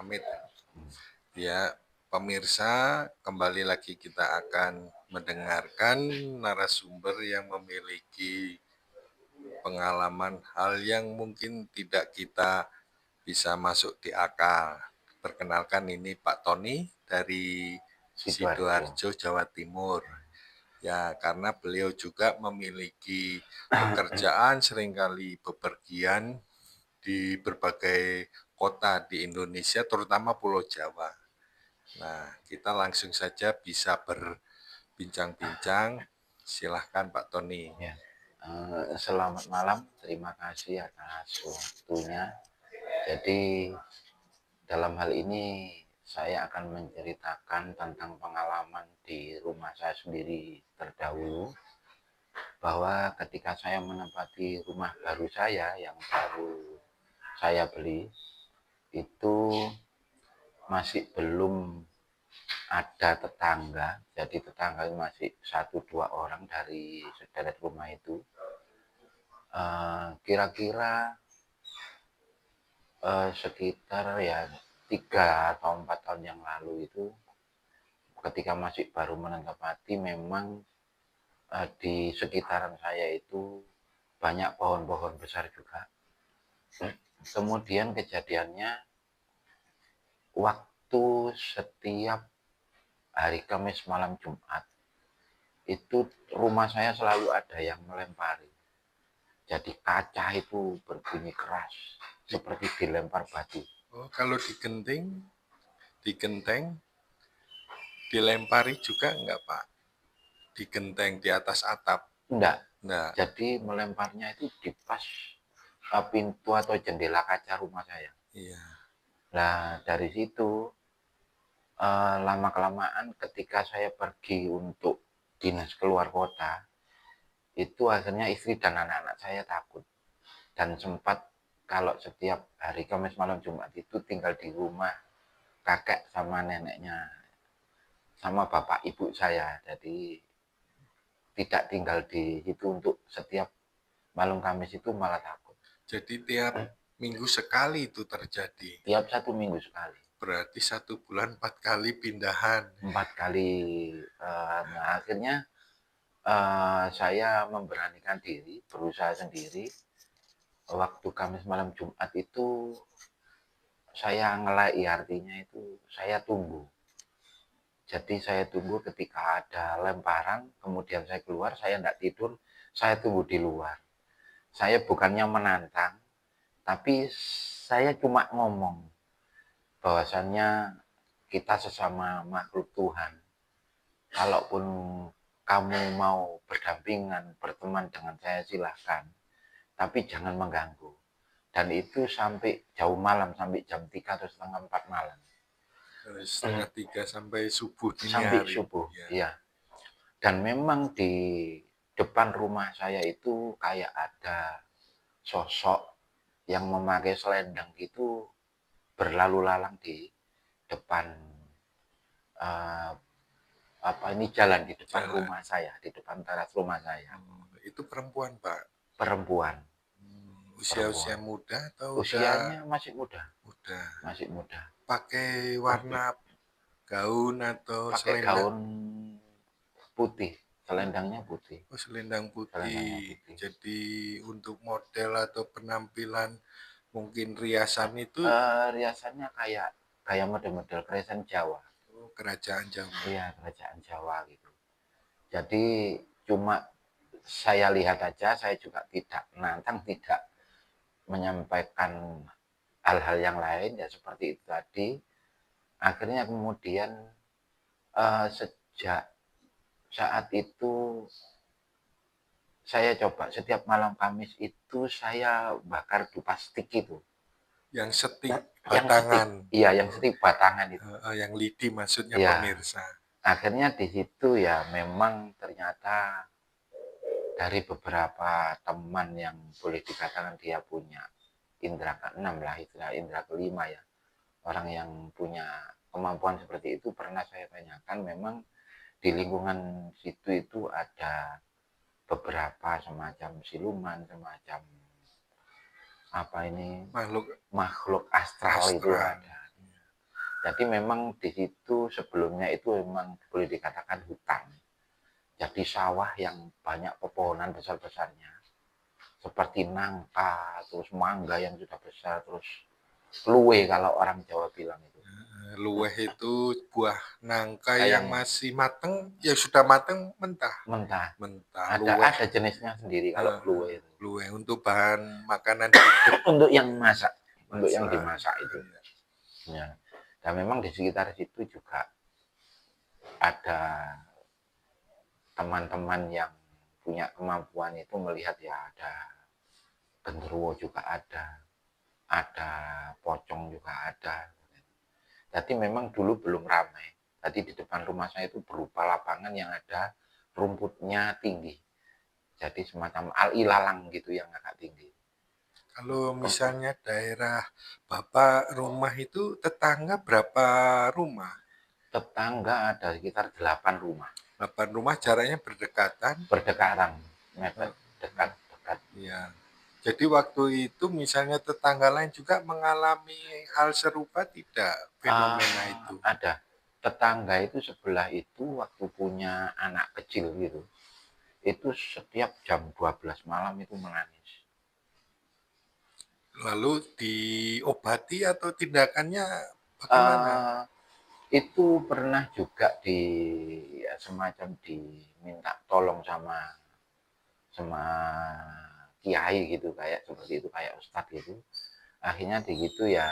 Amit. Ya, pemirsa, kembali lagi kita akan mendengarkan narasumber yang memiliki pengalaman hal yang mungkin tidak kita bisa masuk di akal. Perkenalkan, ini Pak Tony dari Sidoarjo. Sidoarjo, Jawa Timur. Ya, karena beliau juga memiliki pekerjaan seringkali bepergian di berbagai kota di Indonesia, terutama Pulau Jawa. Nah, kita langsung saja bisa berbincang-bincang. Silahkan Pak Tony. Ya. Selamat malam, terima kasih atas waktunya. Jadi dalam hal ini saya akan menceritakan tentang pengalaman di rumah saya sendiri terdahulu, bahwa ketika saya menempati rumah baru saya yang baru saya beli, itu masih belum ada tetangga. Jadi tetangga masih 1-2 orang dari sederet rumah itu. Kira-kira sekitar ya 3 atau 4 tahun yang lalu itu, ketika masih baru menempati, memang di sekitaran saya itu banyak pohon-pohon besar juga. Kemudian kejadiannya, waktu setiap hari Kamis malam Jumat itu rumah saya selalu ada yang melempari. Jadi kaca itu berbunyi keras seperti dilempar batu. Oh, kalau digenteng, dilempari juga enggak Pak? Digenteng di atas atap? Enggak. Enggak. Jadi melemparnya itu di pas pintu atau jendela kaca rumah saya. Iya. Nah, dari situ lama-kelamaan ketika saya pergi untuk dinas keluar kota, itu akhirnya istri dan anak-anak saya takut. Dan sempat kalau setiap hari Kamis malam Jumat itu tinggal di rumah kakek sama neneknya, sama bapak ibu saya. Jadi tidak tinggal di situ untuk setiap malam Kamis itu, malah takut. Jadi tiap minggu sekali itu terjadi? Tiap 1 minggu sekali. Berarti 1 bulan 4 kali pindahan? 4 kali. Nah, akhirnya saya memberanikan diri, berusaha sendiri. Waktu Kamis malam Jumat itu saya ngelai, artinya itu saya tunggu. Jadi saya tunggu ketika ada lemparan, kemudian saya keluar, saya tidak tidur, saya tunggu di luar. Saya bukannya menantang, tapi saya cuma ngomong bahwasannya kita sesama makhluk Tuhan. Kalaupun kamu mau berdampingan, berteman dengan saya, silahkan. Tapi jangan mengganggu. Dan itu sampai jauh malam, sampai jam 3 atau setengah 4 malam. Setengah 3 sampai subuh dini Sampai hari. subuh, Ya. ya. Dan memang di depan rumah saya itu kayak ada sosok yang memakai selendang gitu, berlalu lalang di depan jalan di depan Jalan. rumah saya, di depan teras rumah saya. Itu perempuan Pak? Perempuan. Usia-usia muda atau udah? Usianya masih muda. Muda. Masih muda. Pakai warna gaun atau Pakai selendang? gaun putih, selendangnya putih. Oh, selendang Selendangnya putih. putih. Jadi untuk model atau penampilan mungkin riasan itu? Riasannya kayak model-model kerajaan Jawa. Oh, kerajaan Jawa. Iya, kerajaan Jawa gitu. Jadi cuma saya lihat aja, saya juga tidak menantang, tidak menyampaikan hal-hal yang lain, ya seperti itu tadi. Akhirnya kemudian sejak saat itu saya coba setiap malam Kamis itu saya bakar dupa stik itu. Yang setik Yang setik, batangan? iya, yang setik batangan itu. Yang lidi maksudnya Ya, pemirsa. akhirnya di situ ya memang ternyata dari beberapa teman yang boleh dikatakan dia punya indera keenam lah, istilah indera kelima ya. Orang yang punya kemampuan seperti itu, pernah saya tanyakan, memang di lingkungan situ itu ada beberapa semacam siluman, semacam apa ini, Makhluk makhluk astral itu astral. ada. Jadi memang di situ sebelumnya itu memang boleh dikatakan hutan. Jadi sawah yang banyak pepohonan besar-besarnya. Seperti nangka, terus mangga yang sudah besar, terus luwe kalau orang Jawa bilang itu. Luweh itu buah nangka yang Yang masih mateng, yang sudah mateng mentah. mentah. Mentah, Ada luweh. ada jenisnya sendiri kalau luwe itu. Luweh untuk bahan makanan hidup Untuk yang masak, untuk yang masak. dimasak itu. Ya. Dan memang di sekitar situ juga ada teman-teman yang punya kemampuan itu melihat ya ada genderuwo juga ada pocong juga ada. Jadi memang dulu belum ramai. Jadi di depan rumah saya itu berupa lapangan yang ada rumputnya tinggi. Jadi semacam al-ilalang gitu yang agak tinggi. Kalau misalnya daerah Bapak rumah itu tetangga berapa rumah? Tetangga ada sekitar 8 rumah. 8 rumah jaraknya berdekatan. Berdekatan, mepet, Eh, dekat-dekat. Ya. Jadi waktu itu misalnya tetangga lain juga mengalami hal serupa tidak fenomena itu? Ada. Tetangga itu sebelah itu waktu punya anak kecil gitu, itu setiap jam 12 malam itu menangis. Lalu diobati atau tindakannya bagaimana? uh, itu pernah juga di ya, semacam diminta tolong sama sama kiai gitu kayak seperti itu kayak ustadz gitu. Akhirnya di gitu ya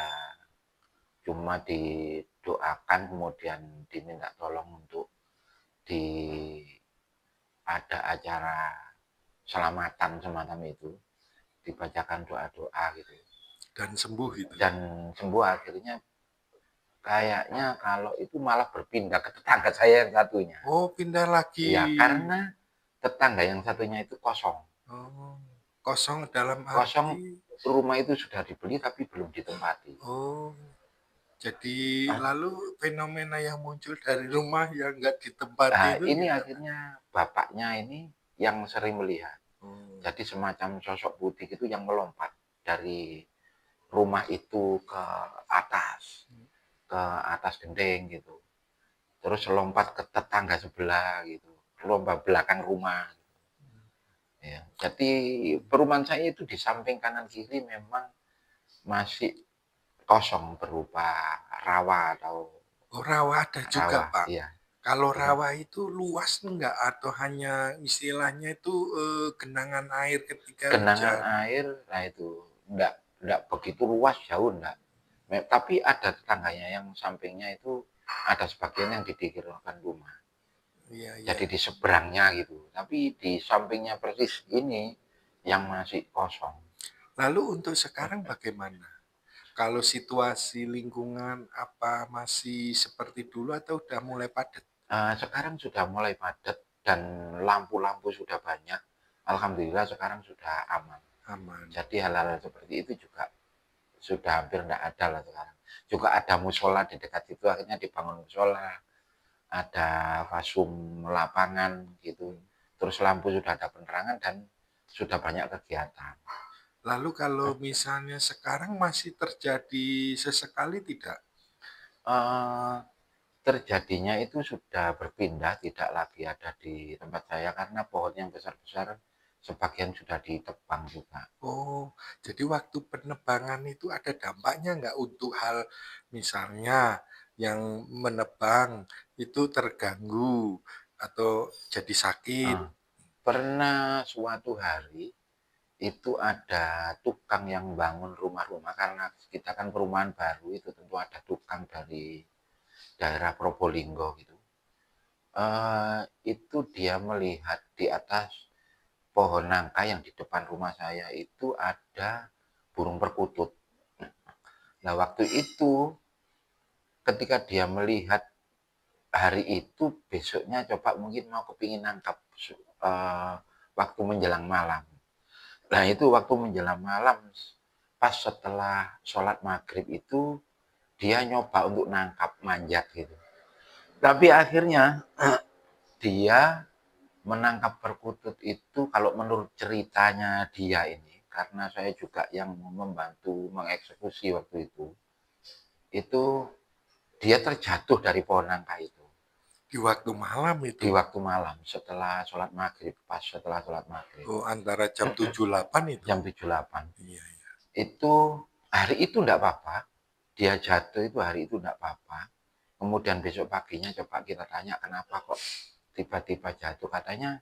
cuma didoakan kemudian diminta tolong untuk di ada acara selamatan semacam itu dibacakan doa-doa gitu Dan sembuh itu. dan sembuh akhirnya kayaknya kalau itu malah berpindah ke tetangga saya yang satunya. Oh, pindah lagi. Ya karena tetangga yang satunya itu kosong. Oh, kosong dalam Kosong arti. rumah itu sudah dibeli tapi belum ditempati. Oh, jadi lalu fenomena yang muncul dari rumah yang nggak ditempati Nah, itu ini gimana? akhirnya bapaknya ini yang sering melihat. Oh, Jadi semacam sosok putih itu yang melompat dari rumah itu atas, ke atas genteng gitu. Terus lompat ke tetangga sebelah gitu, lompat belakang rumah. Ya. Jadi perumahan saya itu di samping kanan kiri memang masih kosong berupa rawa atau oh, rawa ada juga, rawa, Pak. iya. Kalau Jadi rawa itu luas enggak atau hanya istilahnya itu genangan air ketika genangan hujan? air, nah itu enggak begitu luas jauh enggak. Tapi ada tetangganya yang sampingnya itu ada sebagian yang didikirkan rumah. Iya, iya. Jadi di seberangnya gitu. Tapi di sampingnya persis ini yang masih kosong. Lalu untuk sekarang bagaimana? Kalau situasi lingkungan apa masih seperti dulu atau udah mulai padat? Sekarang sudah mulai padat dan lampu-lampu sudah banyak. Alhamdulillah sekarang sudah aman. Aman. Jadi hal-hal seperti itu juga sudah hampir tidak ada lah sekarang. Juga ada musola di dekat situ, akhirnya dibangun musola, ada fasum lapangan gitu. Terus lampu sudah ada penerangan dan sudah banyak kegiatan. Lalu kalau misalnya sekarang masih terjadi sesekali tidak? Eh, Terjadinya itu sudah berpindah, tidak lagi ada di tempat saya karena pohon yang besar-besar sebagian sudah ditebang juga. Oh, jadi waktu penebangan itu ada dampaknya nggak untuk hal misalnya yang menebang itu terganggu atau jadi sakit? Ah, Pernah suatu hari itu ada tukang yang bangun rumah-rumah karena kita kan perumahan baru itu tentu ada tukang dari daerah Probolinggo gitu. Itu dia melihat di atas pohon nangka yang di depan rumah saya itu ada burung perkutut. Nah waktu itu ketika dia melihat hari itu besoknya coba mungkin mau kepingin nangkap uh, waktu menjelang malam. Nah itu waktu menjelang malam pas setelah sholat maghrib itu dia nyoba untuk nangkap manjat gitu. Tapi akhirnya dia menangkap perkutut itu kalau menurut ceritanya dia ini karena saya juga yang membantu mengeksekusi waktu itu dia terjatuh dari pohon nangka itu Di waktu malam di itu? waktu malam setelah sholat maghrib, pas setelah sholat maghrib. Oh, antara jam 7 8 itu? Jam 7.08. Iya, iya. Itu hari itu enggak apa-apa, dia jatuh itu hari itu enggak apa-apa. Kemudian besok paginya coba kita tanya kenapa kok tiba-tiba jatuh. Katanya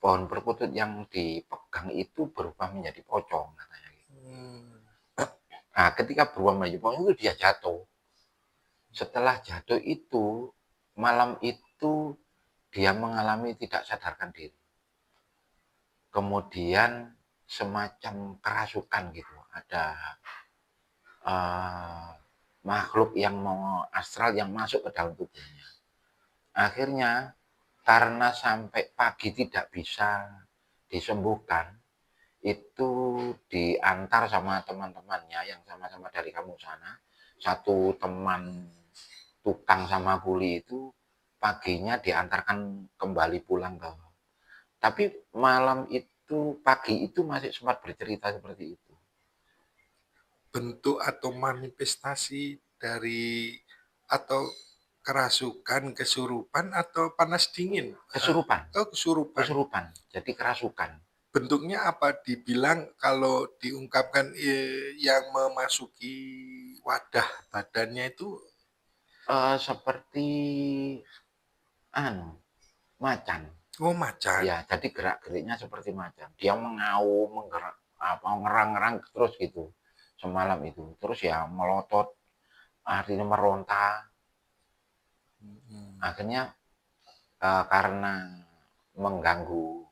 pohon perkutut yang dipegang itu berubah menjadi pocong katanya gitu. Hmm. Nah, ketika berubah menjadi pocong itu dia jatuh. Setelah jatuh itu, malam itu dia mengalami tidak sadarkan diri. Kemudian semacam kerasukan gitu. Ada makhluk yang mau astral yang masuk ke dalam tubuhnya. Akhirnya karena sampai pagi tidak bisa disembuhkan, itu diantar sama teman-temannya yang sama-sama dari kampung sana. Satu teman tukang sama kuli itu paginya diantarkan kembali pulang ke. Tapi malam itu, pagi itu masih sempat bercerita seperti itu. Bentuk atau manifestasi dari atau kerasukan, kesurupan atau panas dingin? Kesurupan, Oh, kesurupan. kesurupan, jadi kerasukan. Bentuknya apa? Dibilang kalau diungkapkan yang memasuki wadah badannya itu Seperti anu, macan. oh macan. Ya, jadi gerak-geriknya seperti macan. Dia mengaum, menggerak, apa, ngerang-ngerang terus gitu semalam itu. Terus ya melotot, artinya meronta. Hmm. Akhirnya karena mengganggu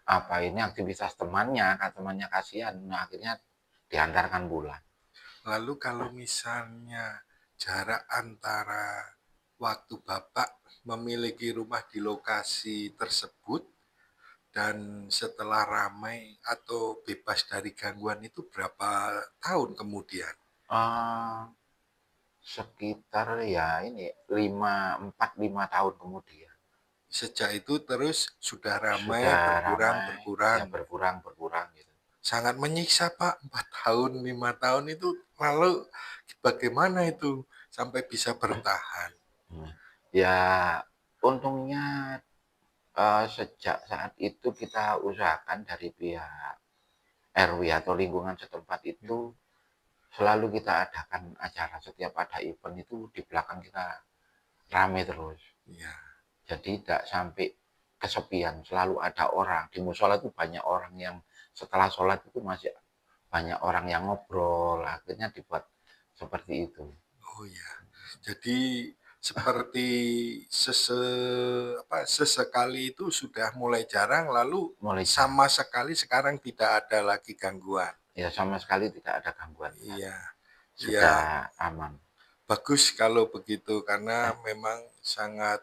apa ini aktivitas temannya, kan temannya kasihan. Nah, akhirnya diantarkan pulang. Lalu kalau misalnya jarak antara waktu Bapak memiliki rumah di lokasi tersebut dan setelah ramai atau bebas dari gangguan itu berapa tahun kemudian? Uh, Sekitar ya ini 4-5 tahun kemudian. Sejak itu terus sudah ramai, Sudah berkurang, ramai, berkurang. ya berkurang gitu. Sangat menyiksa Pak, 4 tahun, 5 tahun itu lalu bagaimana itu sampai bisa bertahan? Hmm. Ya, untungnya sejak saat itu kita usahakan dari pihak RW atau lingkungan setempat itu selalu kita adakan acara. Setiap ada event itu di belakang kita rame terus. Ya, Jadi tidak sampai kesepian, selalu ada orang. Di musola itu banyak orang yang setelah sholat itu masih banyak orang yang ngobrol. Akhirnya dibuat seperti itu. oh ya. Jadi seperti sesekali itu sudah mulai jarang lalu Mulai sama jarang. sekali sekarang tidak ada lagi gangguan. Ya sama sekali tidak ada gangguan. Iya, iya. Sudah aman. Bagus kalau begitu karena memang sangat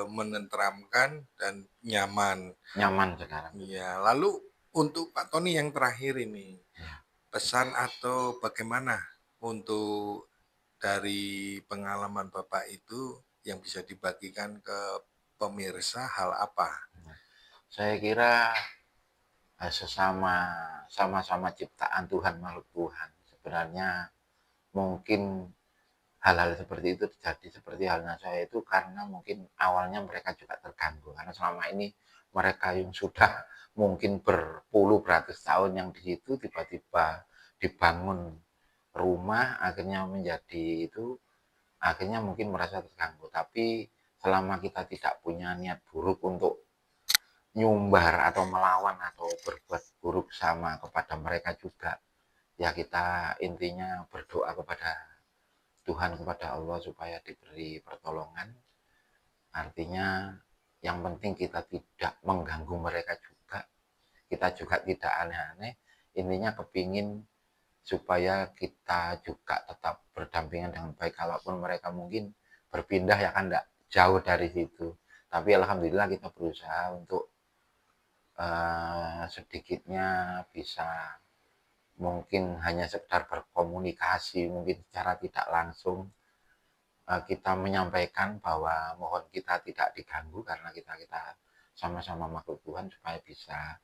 menenteramkan dan nyaman. Nyaman sekarang. Iya, lalu untuk Pak Tony yang terakhir ini, Ya. pesan atau bagaimana untuk dari pengalaman Bapak itu yang bisa dibagikan ke pemirsa hal apa? Saya kira sesama sama-sama ciptaan Tuhan, makhluk Tuhan. Sebenarnya mungkin hal-hal seperti itu terjadi seperti halnya saya itu karena mungkin awalnya mereka juga terganggu karena selama ini mereka yang sudah mungkin berpuluh beratus tahun yang di situ tiba-tiba dibangun rumah akhirnya menjadi itu akhirnya mungkin merasa terganggu tapi selama kita tidak punya niat buruk untuk nyumbar atau melawan atau berbuat buruk sama kepada mereka juga ya kita intinya berdoa kepada Tuhan kepada Allah supaya diberi pertolongan. Artinya yang penting kita tidak mengganggu mereka juga. Kita juga tidak aneh-aneh. Intinya kepingin supaya kita juga tetap berdampingan dengan baik. Kalaupun mereka mungkin berpindah ya kan tidak jauh dari situ. Tapi alhamdulillah kita berusaha untuk sedikitnya bisa mungkin hanya sekedar berkomunikasi mungkin secara tidak langsung kita menyampaikan bahwa mohon kita tidak diganggu karena kita sama-sama makhluk Tuhan supaya bisa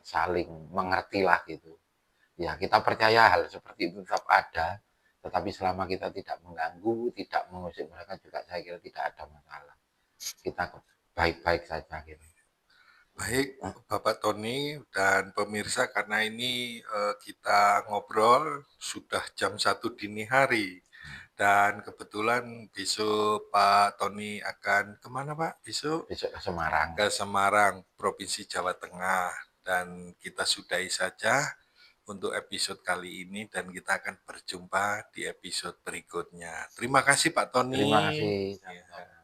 saling mengerti lah gitu. Ya kita percaya hal seperti itu tetap ada, Tetapi selama kita tidak mengganggu, tidak mengusik mereka juga saya kira tidak ada masalah. Kita baik-baik saja gitu. Baik, Bapak Tony dan pemirsa, karena ini kita ngobrol sudah jam 1 dini hari. Dan kebetulan besok Pak Tony akan kemana Pak? Besok Besok ke Semarang. ke Semarang, Provinsi Jawa Tengah. Dan kita sudahi saja untuk episode kali ini dan kita akan berjumpa di episode berikutnya. Terima kasih Pak Terima Tony. kasih. Ya.